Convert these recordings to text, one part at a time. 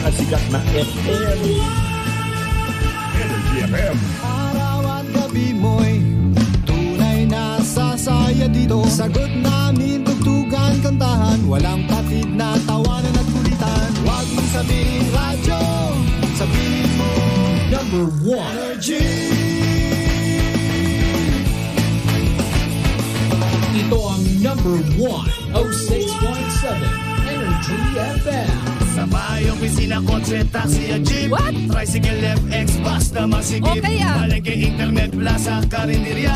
pinakasikat na FM. Energy FM. Araw at gabi mo'y tunay na sasaya dito. Sagot namin, tugtugan, kantahan, walang patid na tawanan at kulitan. Huwag mong sabihin radyo, sabihin mo number 1 Energy. Ito ang number 1, 06.7 Energy FM. Sa bahay, opisina, kotse, taxi at jeep. What? Tricycle, FX, bus na masigip. Okay, ah. Palengke, internet, plaza, karinderya.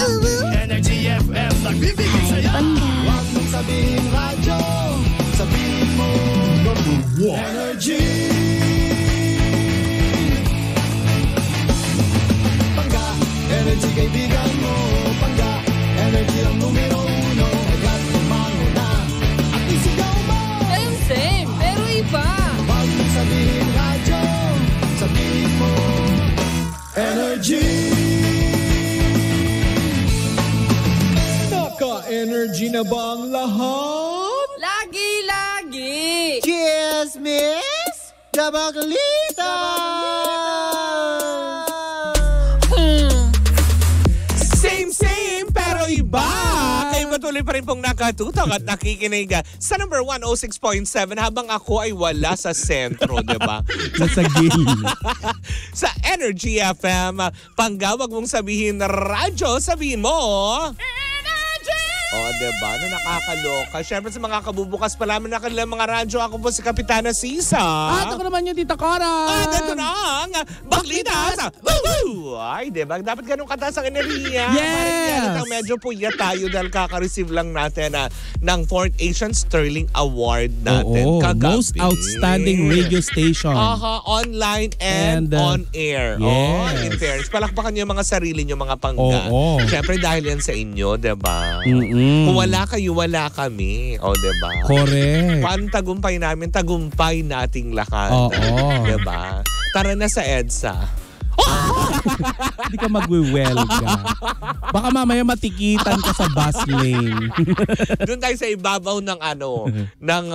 Energy FM, nagbibigay sa'yo. Huwag mong sabihin radyo, sabihin mo Number 1. Energy. Pangga, energy kaibigan mo. Pangga, energy ang numero 1. Agad lumango na at isigaw mo. Same, pero iba. Huwag mong sabihin radyo, sabihin mo Energy. Naka-energy na ba ang lahat? Lagi-lagi. Cheers, miss! Dabaglita! Same, pero iba. Kayo patuloy pa rin pong nakatutok at nakikinig sa number 106.7 habang ako ay wala sa sentro, diba? Nasa gilid. Sa Energy FM, panggawag mong sabihin na radyo, sabihin mo... Oh, diba? Na nakakaloka. Siyempre sa mga kabubukas pa namin na kanilang mga radyo, ako po si Kapitana Sisa. At ako naman yung Tita Cora. At ito na ang Baklita sa Woo! Ay, diba? Dapat ganun kataas ang enerhiya. Yes! At medyo puya tayo dahil kaka-receive lang natin ng 4th Asian Sterling Award natin kagabi. Most outstanding radio station. Online and on air. Yes. In fairness, palakpakan niyo mga sarili niyo mga pangga. Siyempre dahil yan sa inyo, diba? Kung wala kayo, wala kami. O, diba? Correct. Pantagumpay namin, tagumpay nating lahat. Diba? Tara na sa EDSA. Hindi ka magwiwelga. Baka mamaya matikitan ka sa bus lane. Doon tayo sa ibabaw ng ng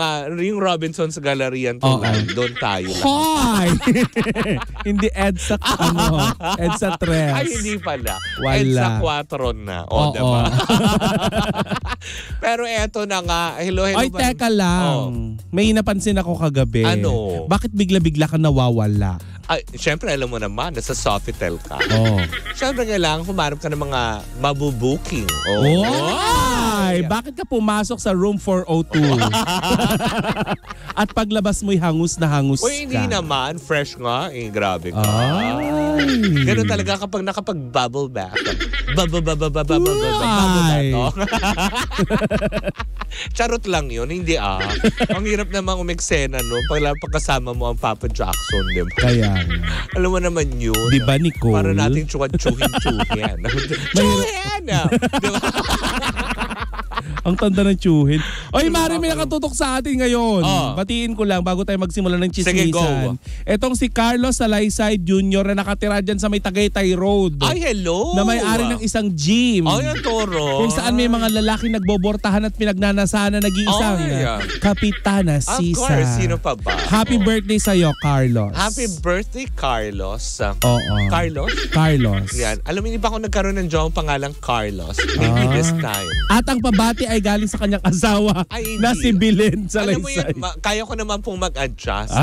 yung Robinson's Galleria tulad. Doon tayo. Hoy! Hindi EDSA EDSA 3. Ay, hindi pala. Wala. EDSA 4 na. O, diba? Pero eto na nga. Hello. Ay, teka lang. May napansin ako kagabi. Ano? Bakit bigla-bigla ka nawawala? Ay, syempre alam mo naman, nasa Sofitel ka. Syempre kailangan kumarap ka ng mga mabubuking. Ay, bakit ka pumasok sa room 402? At paglabas mo'y hangus na hangus ka. Hindi naman. Fresh nga. Grabe ka. Ay. Ganun talaga kapag nakapag-bubble bath. Bubble bath. Charot lang yun. Hindi Ang hirap namang umeksena, no? Pagkasama mo ang Papa Jackson, di ba? Kaya. Alam mo naman yun. Di ba, Nicole? Para natin chuhin-chuhin. Chuhin! Di ba? Ang tanda ng tsuhin. Oy, Mari, may nakatutok sa atin ngayon. Batiin ko lang bago tayo magsimula ng chismisan. Sige, go. Etong si Carlos Salaysay Jr. na nakatira dyan sa may Tagaytay Road. Ay, hello! Na may-ari ng isang gym. Ay, ang toro. Kung saan may mga lalaki nagbobortahan at pinagnanasana nag-iisang Kapitana Sisa. Of course, sino pa ba? Happy birthday sa'yo, Carlos. Happy birthday, Carlos. Carlos? Yan. Alam mo, hindi pa ako nagkaroon ng jowa pangalang Carlos. Maybe this time. At ang pabati ay galing sa kanyang asawa na si Bilen Salaysay. Alam mo yun, kaya ko naman pong mag-adjust.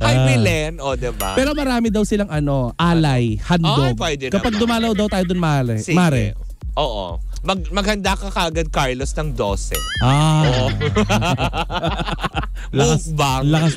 Hi, Bilen. Diba? Pero marami daw silang alay, handog. Kapag dumalaw daw tayo dun, Mare. Oo. Maghanda ka kagad, Carlos, ng 12. Lakas ng bakla.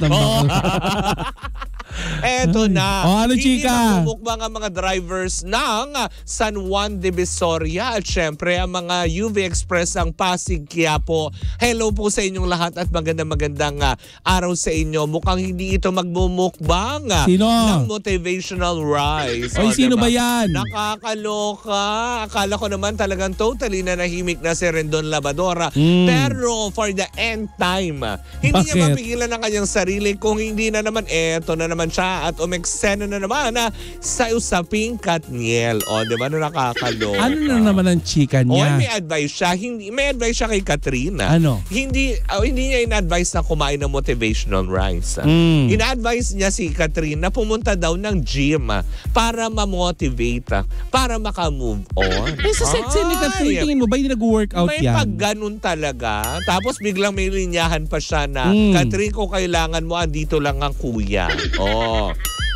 Eto na. Ano, chika? Hindi magmumukbang ang mga drivers ng San Juan de Visoria at syempre ang mga UV Express ng Pasig Quiapo. Hello po sa inyong lahat at magandang araw sa inyo. Mukhang hindi ito magmumukbang ng motivational rise. Oy, sino ba yan? Nakakaloka. Akala ko naman talagang totally nanahimik na si Rendon Labadora. Pero for the end time, hindi niya mapigilan ang kanyang sarili kung hindi na naman eto na naman naman siya at umeksena na naman sa usaping Katniel. O, di ba? Nakakaloka. Ano na naman ang chika O, niya? may advice siya. May advice siya kay Katrina. Ano? Hindi niya in-advise na kumain ng motivational rice. In-advise niya si Katrina na pumunta daw ng gym para ma-motivate, para maka-move on. Sa sexy ni Catherine, tingin mo ba hindi nag-workout may yan? pag ganun talaga. Tapos biglang may linyahan pa siya na, Catherine, kung kailangan mo, andito lang ang kuya. Oh.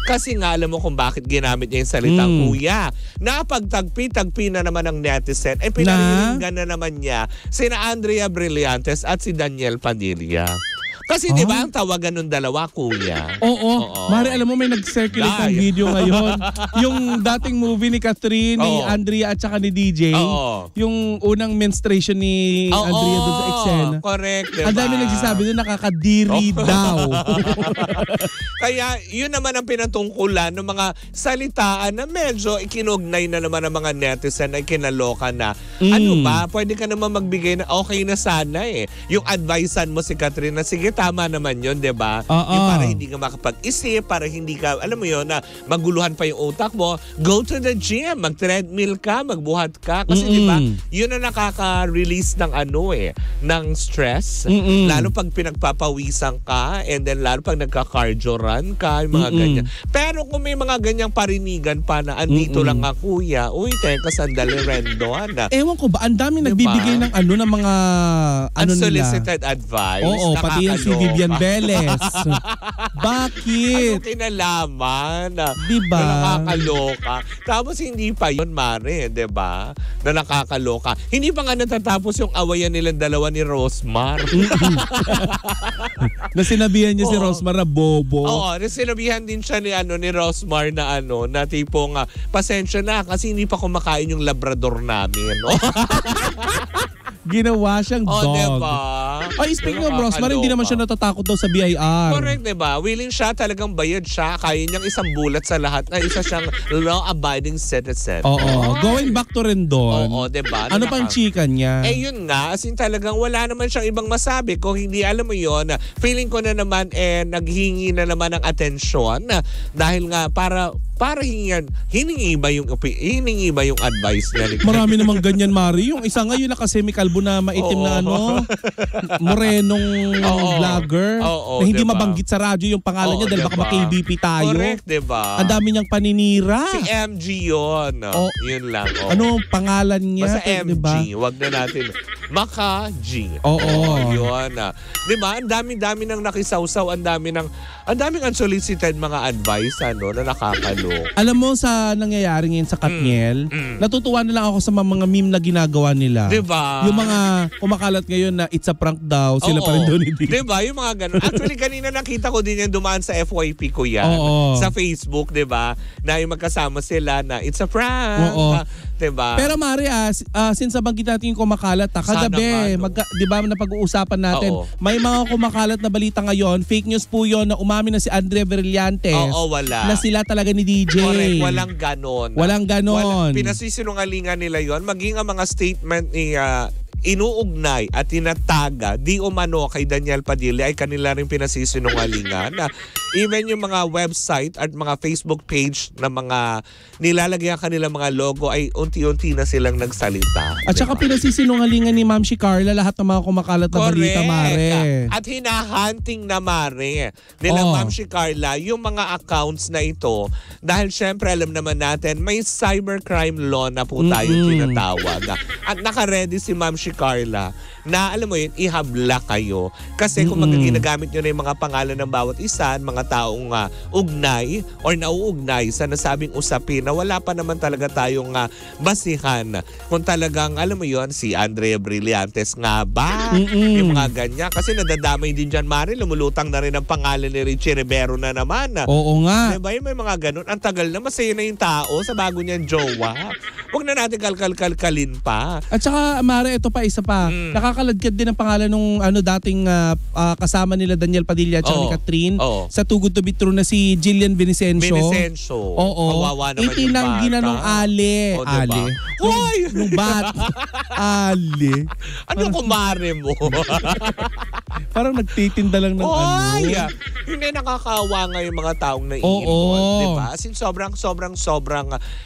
Kasi nga alam mo kung bakit ginamit niya yung salitang kuya. Napagtagpi-tagpi na naman ng netizen. Pinariningan na naman niya sina Andrea Brillantes at si Daniel Padilla. Kasi di ba ang tawagan ng dalawa, kuya? Oo. Mari, alam mo may nag-circulate ng video ngayon. Yung dating movie ni Catherine, ni Andrea at saka ni DJ. Yung unang menstruation ni Andrea doon sa eksena. Correct, diba? Ang dami nagsasabi doon, nakakadiri daw. Kaya yun naman ang pinatungkulan ng mga salitaan na medyo ikinugnay na naman ng mga netizen ay kinaloka na. Ano ba? Pwede ka naman magbigay na okay na sana eh. Yung advicean mo si Catherine na sige, tama naman yun, di ba? Yung para hindi ka makapag-isip, para hindi ka, alam mo yun, na maguluhan pa yung utak mo, go to the gym, mag-treadmill ka, magbuhat ka. Kasi di ba, yun ang nakaka-release ng ng stress. Lalo pag pinagpapawisan ka, and then lalo pag nagka-cardio run ka, yung mga ganyan. Pero kung may mga ganyang parinigan pa na andito lang nga kuya, uy, teka, sandali, Rendon. Ewan ko ba, ang dami nagbibigay ng ng mga unsolicited advice. Oo, pati yan si Vivian Velez. Bakit? Ano kinalaman? Diba? Na nakakaloka. Tapos hindi pa yun, Mare, diba? Na nakakaloka. Hindi pa nga natatapos yung awayan nilang dalawa ni Rosmar. Na sinabihan niya si Rosmar na bobo. Oo, na sinabihan din siya ni Rosmar na na tipong pasensya na kasi hindi pa kumakain yung labrador namin. Ginawa siyang dog. Diba? Ay, speaking of Rosmar, hindi naman siya natatakot daw sa BIR. Correct, diba? Willing siya, talagang bayad siya. Kaya niyang isang bulat sa lahat na isa siyang law-abiding citizen. Oo. Going back to Rendon. Oo, diba? Ano pang chika niya? Yun nga. As in talagang wala naman siyang ibang masabi. Kung hindi alam mo yun, feeling ko na naman naghingi na naman ng atensyon dahil nga para hiningi ba yung advice niya? Marami namang ganyan, Mari. Yung isa nga yun nakasemikalbo na maitim na morenong vlogger na hindi mabanggit sa radyo yung pangalan niya dahil baka ma-KBP tayo. Correct, diba? Ang dami niyang paninira. Si MG yun. Yun lang. Ano pangalan niya? Basta MG. Diba? Wag na natin. Maka G. Yun. Diba? Ang dami-dami nang nakisawsaw. Ang daming unsolicited mga advice na nakakalo. Alam mo sa nangyayari ngayon sa Katniel, natutuwa na lang ako sa mga meme na ginagawa nila. Diba? Yung mga kumakalat ngayon na it's a prank daw, sila pa rin doon hindi. Diba? Yung mga ganun. Actually, kanina nakita ko din yan dumaan sa FYP ko yan. Sa Facebook, diba? Na yung magkasama sila na it's a prank. Diba? Pero Mari, since nabanggit natin yung kumakalat, kagabi, diba napag-uusapan natin, may mga kumakalat na balita ngayon, fake news po yun na umamin na si Andrea Brillantes. Wala. Na sila talaga ni DJ. Correct, walang ganon. Pinasisinungalingan nila yon. Maging ang mga statement ni inuugnay at tinataga di umano kay Daniel Padilla ay kanila rin pinasisinungalingan. Even yung mga website at mga Facebook page na mga nilalagay ang kanilang mga logo ay unti-unti na silang nagsalita. At saka pinasisinungalingan ni Ma'am si Carla lahat ng mga kumakalat na balita, Mare. At hinahunting na, Mare, nila Ma'am si Carla yung mga accounts na ito dahil syempre alam naman natin may cybercrime law na po tayo tinatawag. At naka-ready si Ma'am si Carla na alam mo yun, ihabla kayo. Kasi kung ginagamit nyo na yung mga pangalan ng bawat isa, mga taong ugnay or nauugnay sa nasabing usapin na wala pa naman talaga tayong basihan kung talagang, alam mo yun, si Andrea Brillantes nga ba? Yung mga ganyan. Kasi nadadamay din dyan, Mari, lumulutang na rin ang pangalan ni Richie Rivero na naman. Oo nga. Diba? May mga ganun. Ang tagal na, masaya na yung tao sa bago niyang jowa. Huwag na natin kalkalkalkalin pa. At saka, Mare, ito pa, isa pa. Nakakalagkad din ang pangalan nung dating kasama nila Daniel Padilla at ni Catherine sa Too Good to Be True na si Jillian Vinicencio. Oo. Kawawa naman yung itinanggi na nung Ale. Diba? Hoy! Nung bat. Ale. Ano kumare mo? Parang nagtitinda lang ng Oy! Hindi nakakawa nga yung mga taong naiinvolved, di ba? As in, sobrang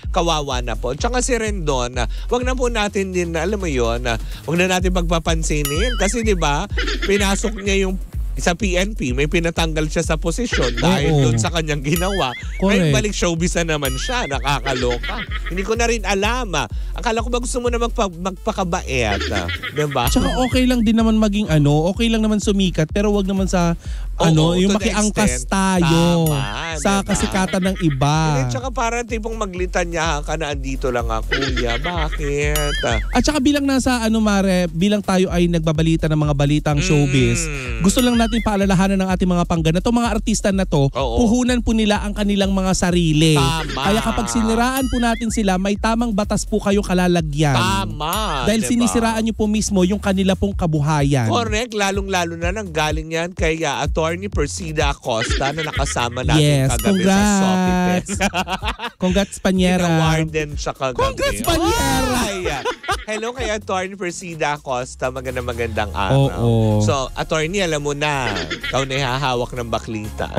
kawawa na po. Tsaka si Rendon, wag na po natin din, alam mo yun, wag na natin pagpapansinin. Kasi di ba, pinasok niya yung sa PNP, may pinatanggal siya sa posisyon dahil doon sa kanyang ginawa. Ngayon balik showbiz na naman siya. Nakakaloka. Hindi ko na rin alam. Akala ko ba gusto mo na magpakabait. Diba? Tsaka okay lang din naman maging okay lang naman sumikat, pero wag naman sa yung makiangkas tayo sa kasikatan ng iba. Hindi, tsaka parang tipong maglitanyahan ka na andito lang ako. Kuya, bakit? At tsaka bilang nasa Mare, bilang tayo ay nagbabalita ng mga balitang showbiz, gusto lang natin paalalahanan ng ating mga panggan na to, mga artista na to, puhunan po nila ang kanilang mga sarili. Tama. Kaya kapag siniraan po natin sila, may tamang batas po kayo kalalagyan. Tama. Dahil sinisiraan nyo po mismo yung kanila pong kabuhayan. Correct. Lalong-lalo na nang galing yan kay Attorney Persida Acosta na nakasama natin kagabi sa Sophie. Congrats, Panyera. Inawarden siya kagabi. Congrats, Panyera. Hello kay Attorney Persida Acosta. Magandang araw. So, Attorney, alam mo na, ikaw na ihahawak ng baklita.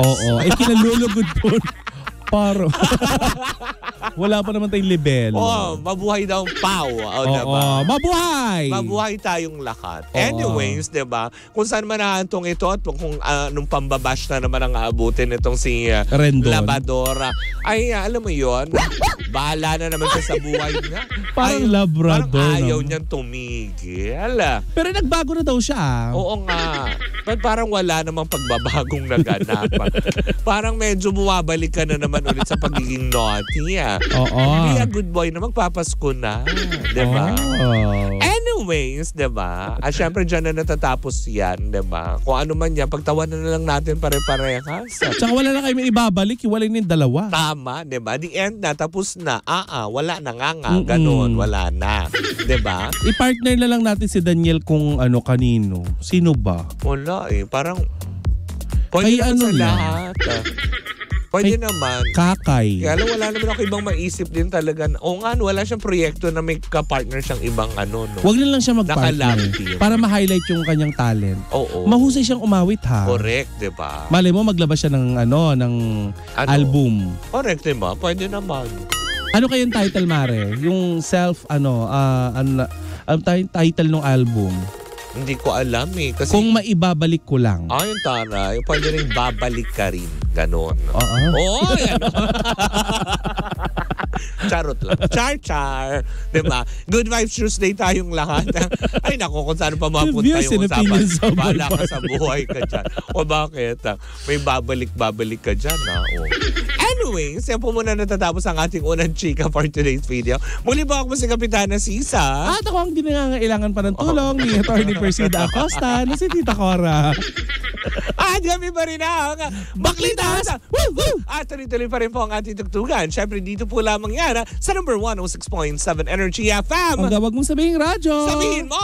Kinalulugod po. Paro. Wala pa naman tayong level. Mabuhay daw ang pau. Diba? Mabuhay! Mabuhay tayong lahat. Anyways, diba? Kung saan man nahantong ito at kung anong pambabash na naman ang aabutin itong si Rendon. Labradora. Ay, alam mo yon, bahala na naman siya sa buhay niya. Parang Labrador. Parang ayaw niyang tumigil. Pero nagbago na daw siya. Oo nga. Parang wala namang pagbabagong naganap. Parang medyo bumabalik ka na naman ulit sa pagiging naughty. Be a good boy na magpapasko na. Diba? Anyways, diba? At syempre dyan na natatapos yan. Diba? Kung ano man yan, pagtawanan na lang natin pare-parehas. Tsaka wala na kayo may ibabalik, iwalay na yung dalawa. Tama, diba? The end na, tapos na. Wala na nga. Ganon, wala na. Diba? I-partner na lang natin si Daniel kung kanino. Sino ba? Wala parang pwede naman sa lahat. Pwede naman. Kakay. Kaya wala naman ako ibang maisip din talaga. Wala siyang proyekto na may ka-partner siyang ibang Huwag na lang siya mag-partner. Para ma-highlight yung kanyang talent. Mahusay siyang umawit ha. Correct, diba? Malay mo maglabas siya ng album. Correct, diba? Pwede naman. Ano kayong title, Mare? Yung title ng album? Hindi ko alam Kasi, kung maibabalik ko lang. Yung taray. Pwede rin babalik ka rin. Ganon. Yan. Charot lang. Char. Diba? Good Vibes Tuesday tayong lahat. Ay nako, kung saan pa mapunta yung usapan. Bala ka sa buhay ka dyan. O bakit? May babalik ka dyan. Anyways, yan po muna natatapos ang ating unang chika for today's video. Muli po ako si Kapitana Sisa. At ako ang ginangailangan pa ng tulong ni Attorney Persida Acosta na si Tita Cora. At kami pa rin ang Baklitas! At tuloy-tuloy pa rin po ang ating tugtugan. Siyempre dito po lamang yan sa number 106.7 Energy FM. Ang gawag mong sabihin radyo. Sabihin mo!